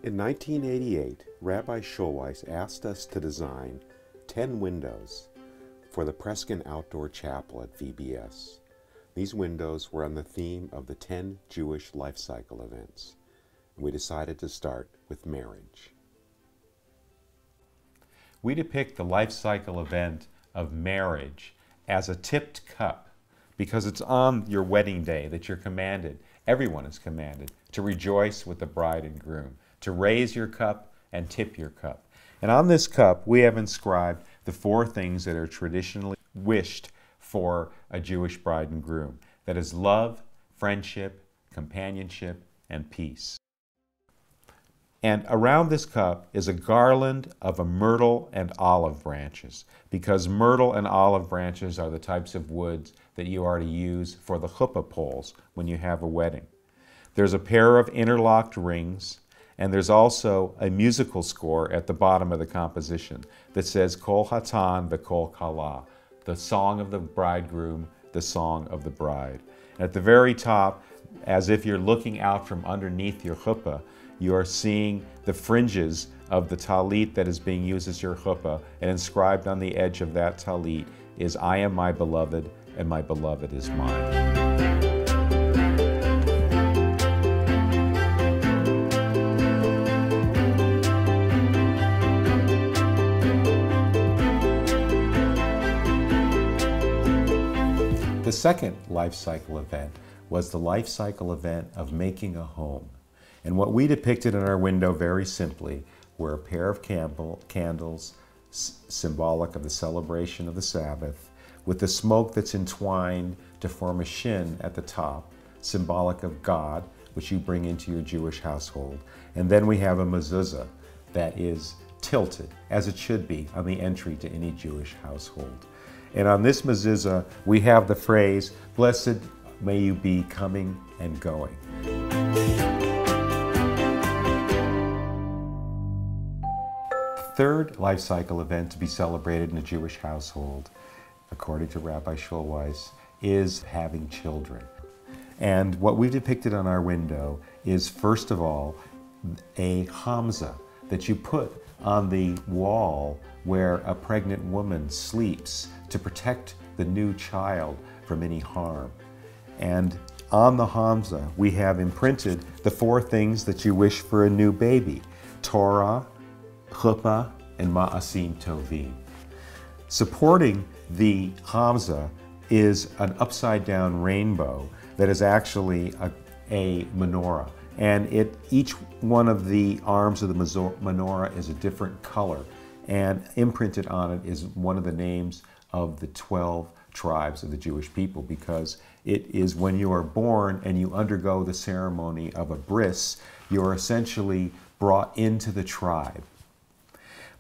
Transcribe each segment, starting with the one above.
In 1988, Rabbi Schulweis asked us to design 10 windows for the Preskin Outdoor Chapel at VBS. These windows were on the theme of the 10 Jewish life cycle events. We decided to start with marriage. We depict the life cycle event of marriage as a tipped cup because it's on your wedding day that you're commanded, everyone is commanded, to rejoice with the bride and groom, to raise your cup and tip your cup. And on this cup, we have inscribed the 4 things that are traditionally wished for a Jewish bride and groom. That is love, friendship, companionship, and peace. And around this cup is a garland of myrtle and olive branches, because myrtle and olive branches are the types of woods that you are to use for the chuppah poles when you have a wedding. There's a pair of interlocked rings, and there's also a musical score at the bottom of the composition that says Kol Hatan v'Kol Kala, the song of the bridegroom, the song of the bride. And at the very top, as if you're looking out from underneath your chuppah, you are seeing the fringes of the talit that is being used as your chuppah, and inscribed on the edge of that talit is, I am my beloved, and my beloved is mine. The second life cycle event was the life cycle event of making a home. And what we depicted in our window very simply were a pair of candles symbolic of the celebration of the Sabbath, with the smoke that's entwined to form a shin at the top, symbolic of God, which you bring into your Jewish household. And then we have a mezuzah that is tilted, as it should be, on the entry to any Jewish household. And on this mezuzah, we have the phrase, "Blessed may you be coming and going." The third life cycle event to be celebrated in a Jewish household, according to Rabbi Schulweis, is having children. And what we've depicted on our window is, first of all, a hamza that you put on the wall where a pregnant woman sleeps to protect the new child from any harm. And on the hamza, we have imprinted the 4 things that you wish for a new baby: Torah, chuppah, and ma'asim tovim. Supporting the hamza is an upside-down rainbow that is actually a menorah. And each one of the arms of the menorah is a different color. And imprinted on it is one of the names of the 12 tribes of the Jewish people, because it is when you are born and you undergo the ceremony of a bris, you are essentially brought into the tribe.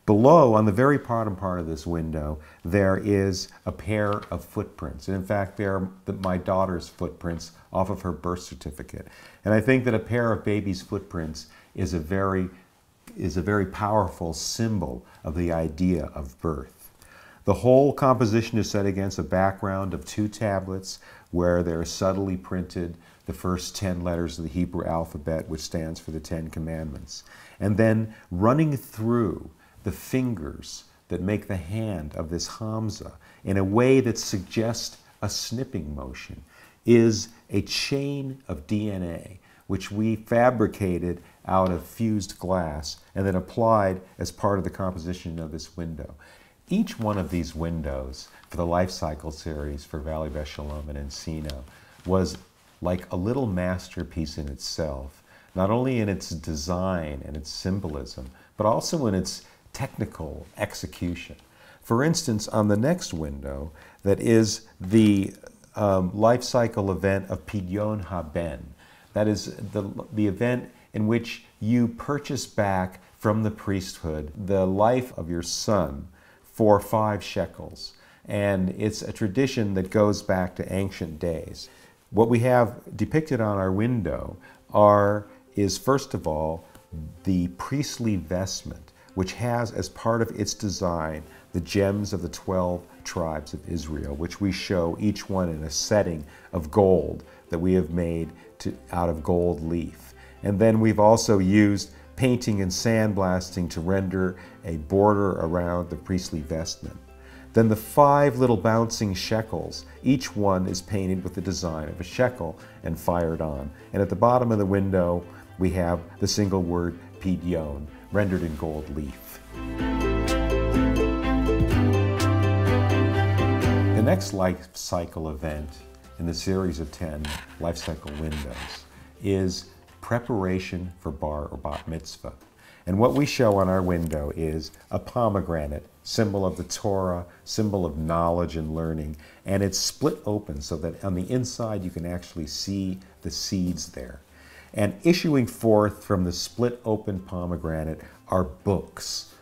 Below, on the very bottom part of this window, there is a pair of footprints. And in fact, they're my daughter's footprints off of her birth certificate. And I think that a pair of baby's footprints is a very powerful symbol of the idea of birth. The whole composition is set against a background of 2 tablets where there are subtly printed the first 10 letters of the Hebrew alphabet, which stands for the 10 Commandments. And then running through the fingers that make the hand of this hamza in a way that suggests a snipping motion is a chain of DNA, which we fabricated out of fused glass and then applied as part of the composition of this window. Each one of these windows for the Life Cycle series for Valley Beth Shalom and Encino was like a little masterpiece in itself, not only in its design and its symbolism, but also in its technical execution. For instance, on the next window, that is the life cycle event of Pidyon Haben. That is the event in which you purchase back from the priesthood the life of your son for 5 shekels. And it's a tradition that goes back to ancient days. What we have depicted on our window is first of all the priestly vestment, which has as part of its design the gems of the 12 tribes of Israel, which we show each one in a setting of gold that we have made out of gold leaf. And then we've also used painting and sandblasting to render a border around the priestly vestment. Then the 5 little bouncing shekels, each one is painted with the design of a shekel and fired on. And at the bottom of the window, we have the single word pidyon, rendered in gold leaf. The next life cycle event in the series of 10 life cycle windows is preparation for bar or bat mitzvah. And what we show on our window is a pomegranate, symbol of the Torah, symbol of knowledge and learning, and it's split open so that on the inside you can actually see the seeds there. And issuing forth from the split open pomegranate are books,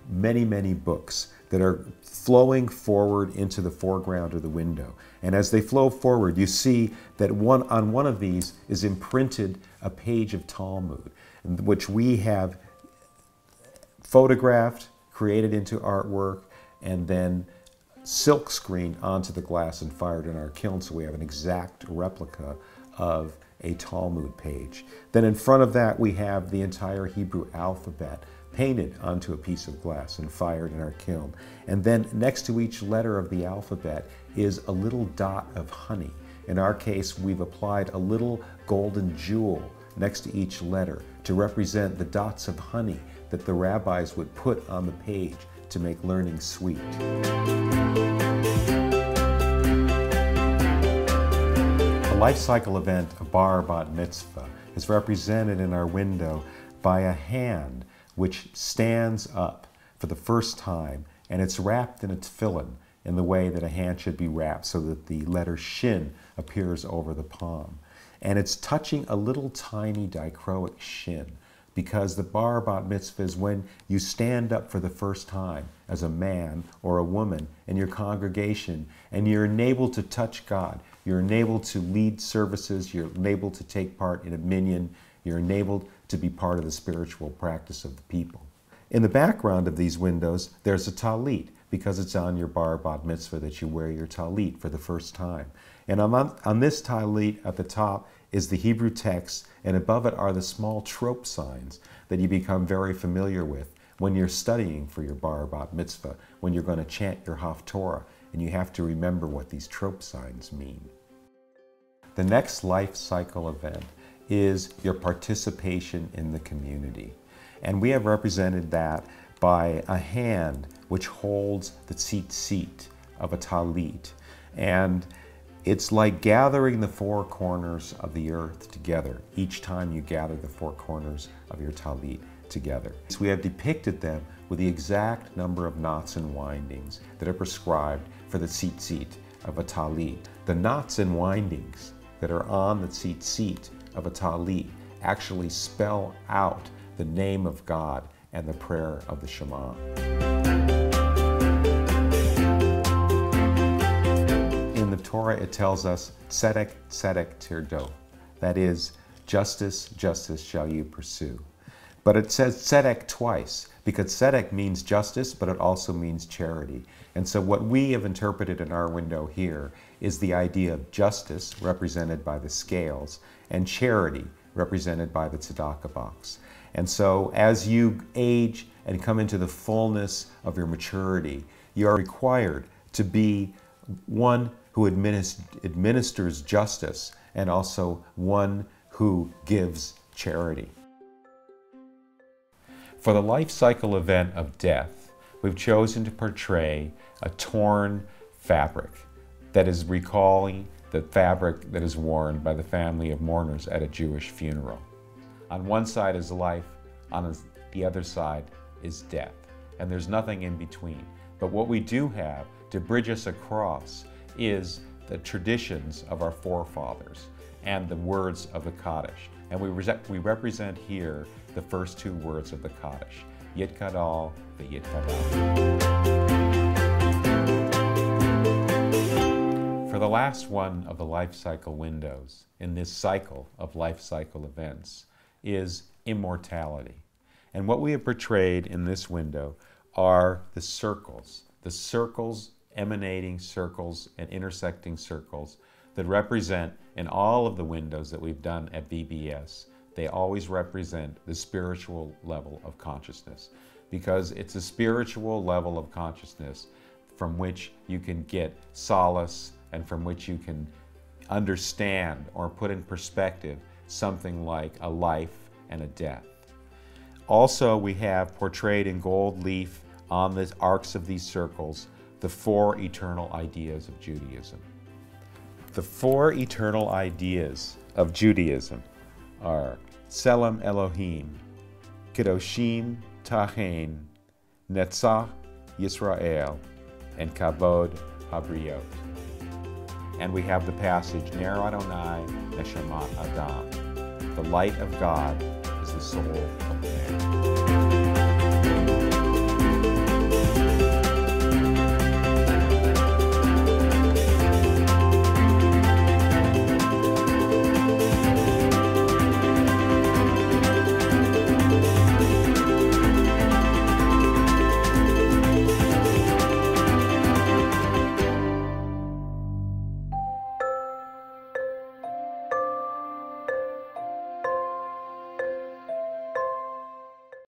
many, many books that are flowing forward into the foreground of the window. And as they flow forward, you see that on one of these is imprinted a page of Talmud, which we have photographed, created into artwork, and then silk screened onto the glass and fired in our kiln, so we have an exact replica of a Talmud page. Then in front of that we have the entire Hebrew alphabet painted onto a piece of glass and fired in our kiln. And then next to each letter of the alphabet is a little dot of honey. In our case, we've applied a little golden jewel next to each letter to represent the dots of honey that the rabbis would put on the page to make learning sweet. The life cycle event of bar bat mitzvah is represented in our window by a hand which stands up for the first time, and it's wrapped in a tefillin in the way that a hand should be wrapped, so that the letter shin appears over the palm. And it's touching a little tiny dichroic shin, because the bar bat mitzvah is when you stand up for the first time as a man or a woman in your congregation, and you're enabled to touch God. You're enabled to lead services. You're enabled to take part in a minyan. You're enabled to be part of the spiritual practice of the people. In the background of these windows, there's a talit, because it's on your bar bat mitzvah that you wear your talit for the first time. And on this talit at the top is the Hebrew text, and above it are the small trope signs that you become very familiar with when you're studying for your bar bat mitzvah, when you're going to chant your Haftorah, and you have to remember what these trope signs mean. The next life cycle event is your participation in the community. And we have represented that by a hand which holds the tzitzit of a talit. And it's like gathering the 4 corners of the earth together each time you gather the 4 corners of your talit together. So we have depicted them with the exact number of knots and windings that are prescribed for the tzitzit of a talit. The knots and windings that are on the tzitzit of a talit actually spell out the name of God and the prayer of the Shema. In the Torah, it tells us, tzedek, tzedek tirdo. That is, justice, justice shall you pursue. But it says tzedek twice, because tzedek means justice, but it also means charity. And so what we have interpreted in our window here is the idea of justice, represented by the scales, and charity, represented by the tzedakah box. And so as you age and come into the fullness of your maturity, you are required to be one who administers justice, and also one who gives charity. For the life cycle event of death, we've chosen to portray a torn fabric that is recalling the fabric that is worn by the family of mourners at a Jewish funeral. On one side is life, on the other side is death, and there's nothing in between. But what we do have to bridge us across is the traditions of our forefathers and the words of the Kaddish. And we represent here the first 2 words of the Kaddish, Yitkadal v'Yitkadal. For the last one of the life cycle windows in this cycle of life cycle events is immortality. And what we have portrayed in this window are the circles emanating circles and intersecting circles that represent, in all of the windows that we've done at VBS, they always represent the spiritual level of consciousness, because it's a spiritual level of consciousness from which you can get solace and from which you can understand or put in perspective something like a life and a death. Also, we have portrayed in gold leaf on the arcs of these circles the 4 eternal ideas of Judaism. The 4 eternal ideas of Judaism are Tselem Elohim, Kedoshim Tachen, Netzach Yisrael, and Kavod Habriot. And we have the passage, Ner Adonai Neshamat Adam. The light of God is the soul of man.